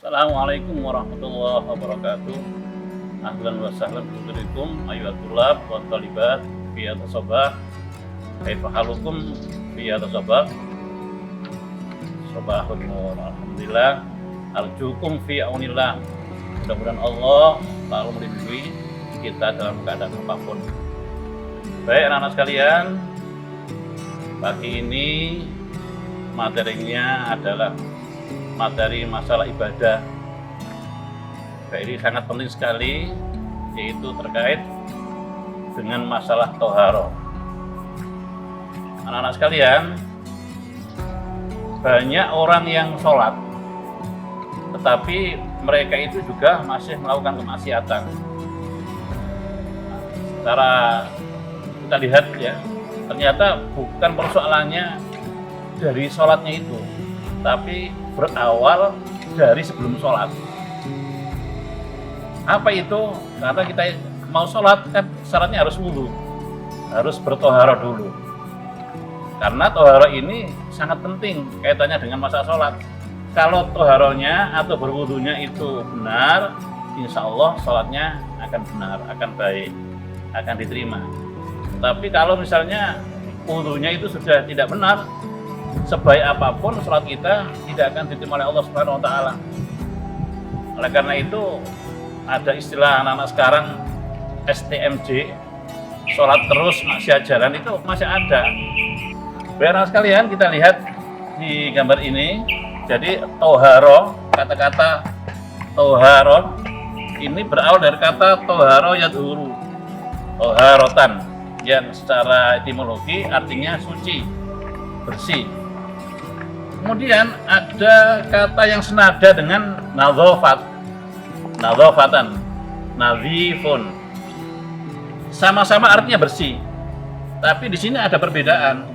Assalamualaikum warahmatullahi wabarakatuh. Ahlan wa sahlan bikum ayyuhat tulab wa talibat fi atasabah. Kaifa halukum fi atasabah? Sabahun nur. Alhamdulillah. Arjukum fi aunillah. Mudah-mudahan Allah selalu melindungi kita dalam keadaan apapun. Baik anak-anak sekalian, pagi ini materinya adalah materi masalah ibadah. Ini sangat penting sekali, yaitu terkait dengan masalah toharo. Anak-anak sekalian, banyak orang yang sholat, tetapi mereka itu juga masih melakukan kemaksiatan. Secara kita lihat ya, ternyata bukan persoalannya dari sholatnya itu, tapi berawal dari sebelum sholat. Apa itu? Karena kita mau sholat kan syaratnya harus wudu, harus bertoharo dulu. Karena toharo ini sangat penting kaitannya dengan masalah sholat. Kalau toharonya atau berwudunya itu benar, insya Allah sholatnya akan benar, akan baik, akan diterima. Tapi kalau misalnya wudunya itu sudah tidak benar, sebaik apapun sholat kita tidak akan diterima oleh Allah Subhanahu wa Ta'ala. Oleh karena itu ada istilah anak-anak sekarang STMJ, sholat terus maksiat jalan, itu masih ada. Biar anak sekalian kita lihat di gambar ini. Jadi toharo, kata-kata toharo ini berawal dari kata toharo yadhuru, toharotan, yang secara etimologi artinya suci, bersih. Kemudian ada kata yang senada dengan nadhofat, nadhofatan, nadhifun. Sama-sama artinya bersih. Tapi di sini ada perbedaan.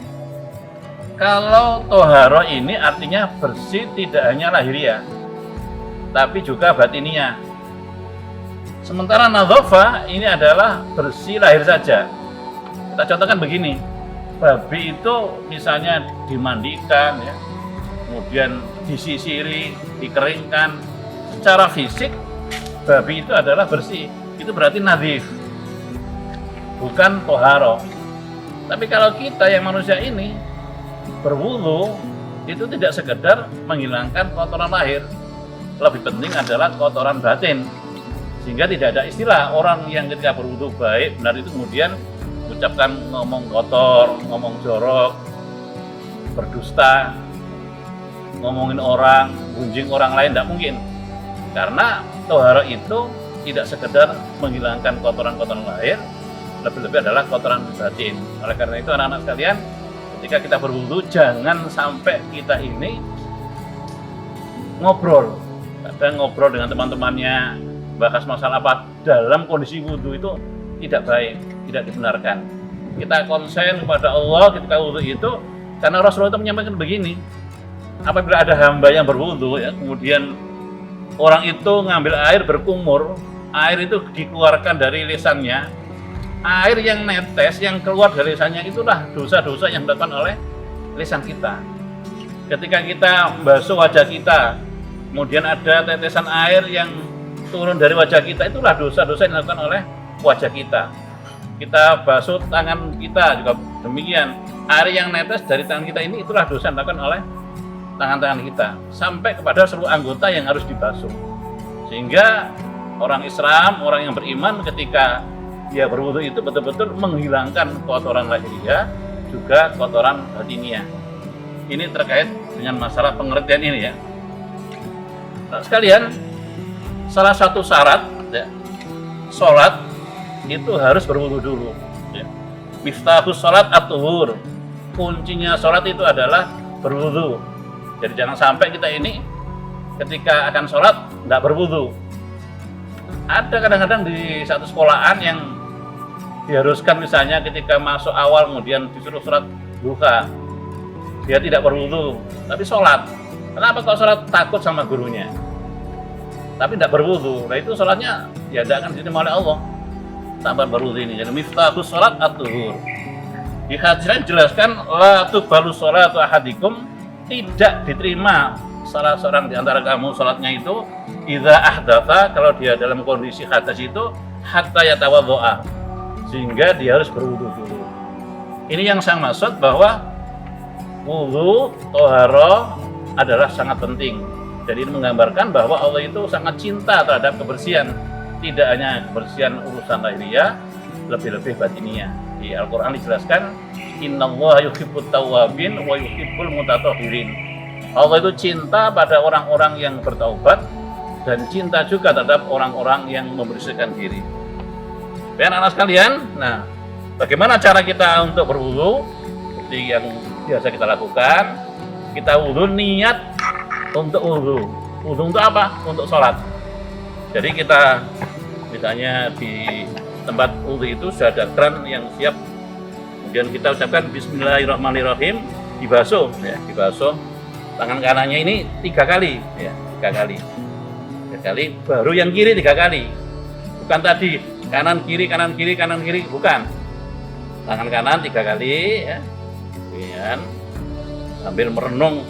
Kalau toharo ini artinya bersih tidak hanya lahiriah, tapi juga batiniah. Sementara nadhofah ini adalah bersih lahir saja. Kita contohkan begini, babi itu misalnya dimandikan ya, kemudian disisiri, dikeringkan, secara fisik babi itu adalah bersih, itu berarti nadhif, bukan toharo. Tapi kalau kita yang manusia ini berwudu, itu tidak sekedar menghilangkan kotoran lahir, lebih penting adalah kotoran batin, sehingga tidak ada istilah orang yang ketika berwudu baik benar itu kemudian mengucapkan ngomong kotor, ngomong jorok, berdusta, ngomongin orang, gunjing orang lain, tidak mungkin. Karena toharo itu tidak sekedar menghilangkan kotoran-kotoran lahir, lebih-lebih adalah kotoran batin. Oleh karena itu anak-anak sekalian, ketika kita berwudu jangan sampai kita ini ngobrol, kadang ngobrol dengan teman-temannya, bahas masalah apa dalam kondisi wudu, itu tidak baik, tidak dibenarkan. Kita konsen kepada Allah ketika wudu itu, karena Rasulullah itu menyampaikan begini, apabila ada hamba yang berwudu ya, kemudian orang itu ngambil air berkumur, air itu dikeluarkan dari lisannya, air yang netes yang keluar dari lisannya itulah dosa-dosa yang dilakukan oleh lisan kita. Ketika kita membasuh wajah kita, kemudian ada tetesan air yang turun dari wajah kita, itulah dosa-dosa yang dilakukan oleh wajah kita. Kita basuh tangan kita juga demikian, air yang netes dari tangan kita ini itulah dosa yang dilakukan oleh tangan-tangan kita, sampai kepada seluruh anggota yang harus dibasuh. Sehingga orang Islam, orang yang beriman ketika dia berwudu itu betul-betul menghilangkan kotoran lahiriah, juga kotoran batiniah. Ini terkait dengan masalah pengertian ini ya. Nah, sekalian, salah satu syarat ya, sholat itu harus berwudu dulu. Ya. Miftahus sholat at-tuhur. Kuncinya sholat itu adalah berwudu. Jadi jangan sampai kita ini ketika akan sholat tidak berwudu. Ada kadang-kadang di satu sekolahan yang diharuskan misalnya ketika masuk awal kemudian disuruh sholat duha, dia tidak berwudu tapi sholat. Kenapa kok sholat? Takut sama gurunya, tapi tidak berwudu. Nah itu sholatnya ya tidak akan diterima oleh Allah tanpa berwudu ini. Jadi miftahus sholat at-tuhur. Di hadis lain jelaskan la tuqbalu sholatu ahadikum, tidak diterima salah seorang di antara kamu salatnya itu idza ahdatsa, kalau dia dalam kondisi hadas itu hatta yatawaddoa, sehingga dia harus berwudu dulu. Ini yang saya maksud bahwa wudu, toharoh adalah sangat penting. Jadi ini menggambarkan bahwa Allah itu sangat cinta terhadap kebersihan, tidak hanya kebersihan urusan lahiriah, lebih-lebih batiniah. Di Al-Quran dijelaskan, innallaha yuhibbut tawwabin wa yuhibbul mutatahhirin. Allah itu cinta pada orang-orang yang bertaubat dan cinta juga terhadap orang-orang yang membersihkan diri. Dan anak sekalian, nah, bagaimana cara kita untuk berwudu? Seperti yang biasa kita lakukan, kita wudu, niat untuk wudu. Wudu untuk apa? Untuk sholat. Jadi kita misalnya di tempat wudu itu sudah ada keran yang siap, kemudian kita ucapkan Bismillahirrahmanirrahim, dibasuh, ya, dibasuh tangan kanannya ini 3 kali, ya, 3 kali, 3 kali, baru yang kiri 3 kali, bukan tadi kanan kiri kanan kiri kanan kiri, bukan, tangan kanan 3 kali, ya, kemudian sambil merenung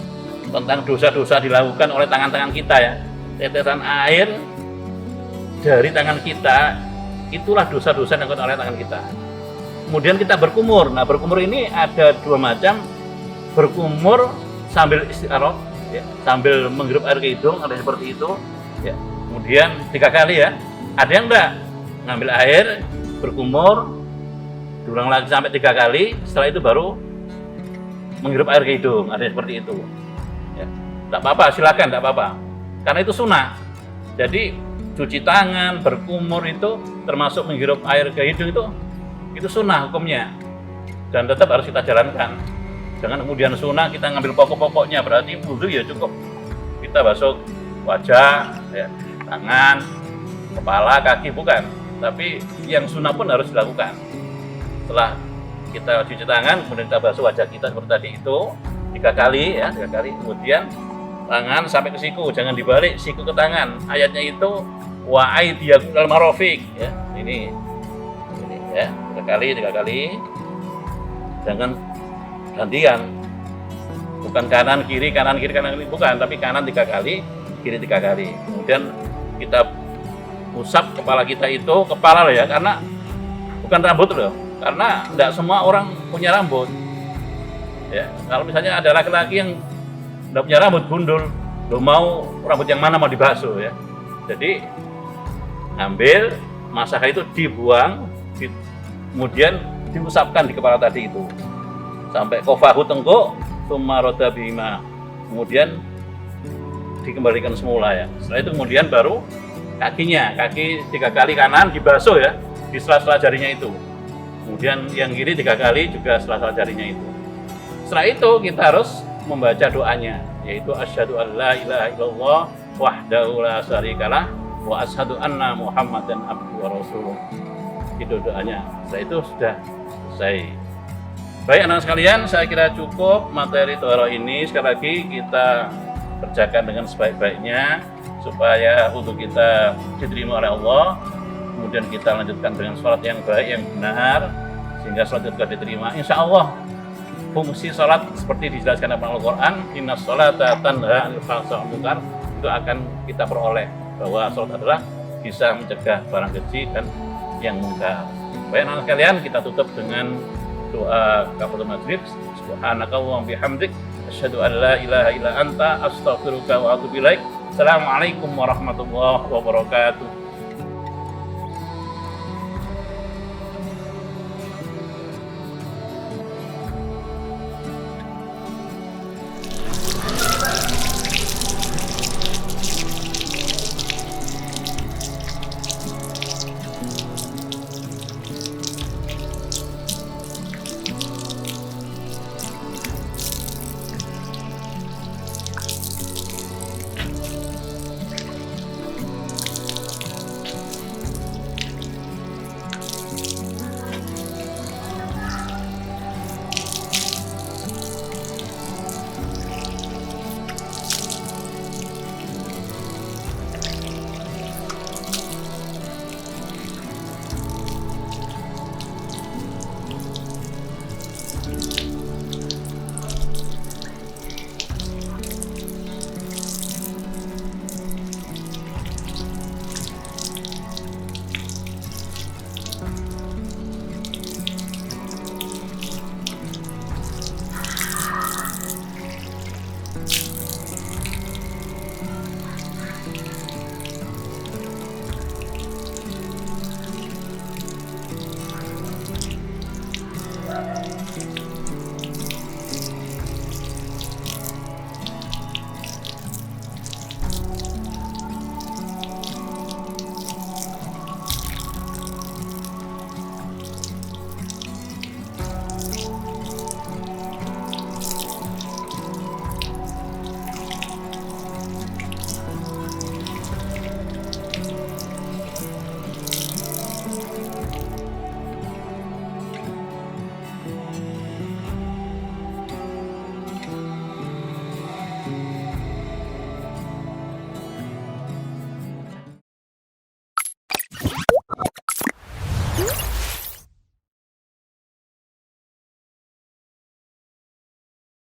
tentang dosa-dosa dilakukan oleh tangan-tangan kita, ya, tetesan air dari tangan kita itulah dosa-dosa yang dilakukan oleh tangan kita. Kemudian kita berkumur. Nah, berkumur ini ada 2 macam. Berkumur sambil istiqarah, ya, sambil menghirup air ke hidung, ada seperti itu, ya. Kemudian 3 kali, ya. Ada yang enggak, ngambil air, berkumur, diulang lagi sampai 3 kali. Setelah itu baru menghirup air ke hidung, ada seperti itu, ya. Enggak apa-apa, silakan, enggak apa-apa, karena itu sunnah. Jadi cuci tangan, berkumur itu termasuk menghirup air ke hidung, itu sunnah hukumnya dan tetap harus kita jalankan. Jangan kemudian sunnah kita ngambil pokok-pokoknya, berarti wudu ya cukup kita basuh wajah, ya, tangan, kepala, kaki, bukan. Tapi yang sunnah pun harus dilakukan. Setelah kita cuci tangan, kemudian kita basuh wajah kita seperti tadi itu 3 kali, ya, 3 kali. Kemudian tangan sampai ke siku, jangan dibalik, siku ke tangan. Ayatnya itu wa aydiyakum ilal marafiq, ya. Ini ya, 3 kali. Jangan gantian. Bukan kanan kiri, bukan, tapi kanan 3 kali, kiri 3 kali. Kemudian kita usap kepala kita itu, kepala loh, ya, karena bukan rambut loh. Karena tidak semua orang punya rambut. Ya, kalau misalnya ada laki-laki yang tidak punya rambut gundul, lo mau rambut yang mana mau dibasuh, ya. Jadi ambil masalah itu dibuang, kemudian diusapkan di kepala tadi itu sampai kofahu tengkuk, tumaroda bima, kemudian dikembalikan semula, ya. Setelah itu kemudian baru kaki 3 kali kanan dibasuh, ya, di sela-sela jarinya itu. Kemudian yang kiri 3 kali juga sela-sela jarinya itu. Setelah itu kita harus membaca doanya, yaitu asyhadu an la ilaha illallah wahdahu la syarikalah wa asyhadu anna muhammadan abduhu wa rasuluh. Itu doanya. Setelah itu sudah selesai. Baik anak sekalian, saya kira cukup materi toharoh ini. Sekali lagi kita kerjakan dengan sebaik-baiknya supaya untuk kita diterima oleh Allah. Kemudian kita lanjutkan dengan sholat yang baik, yang benar, sehingga sholat juga diterima. Insya Allah fungsi sholat seperti dijelaskan dalam Al-Quran, inna sholata tanha anil fahsya'i wal munkar, itu akan kita peroleh bahwa sholat adalah bisa mencegah barang keji dan yang munkar. Baik anak sekalian, kita tutup dengan doa kafaratul majlis. Subhanakallahumma bihamdik, asyhadu an la ilaha illa anta, astaghfiruka wa atubu ilaik. Assalamualaikum warahmatullahi wabarakatuh.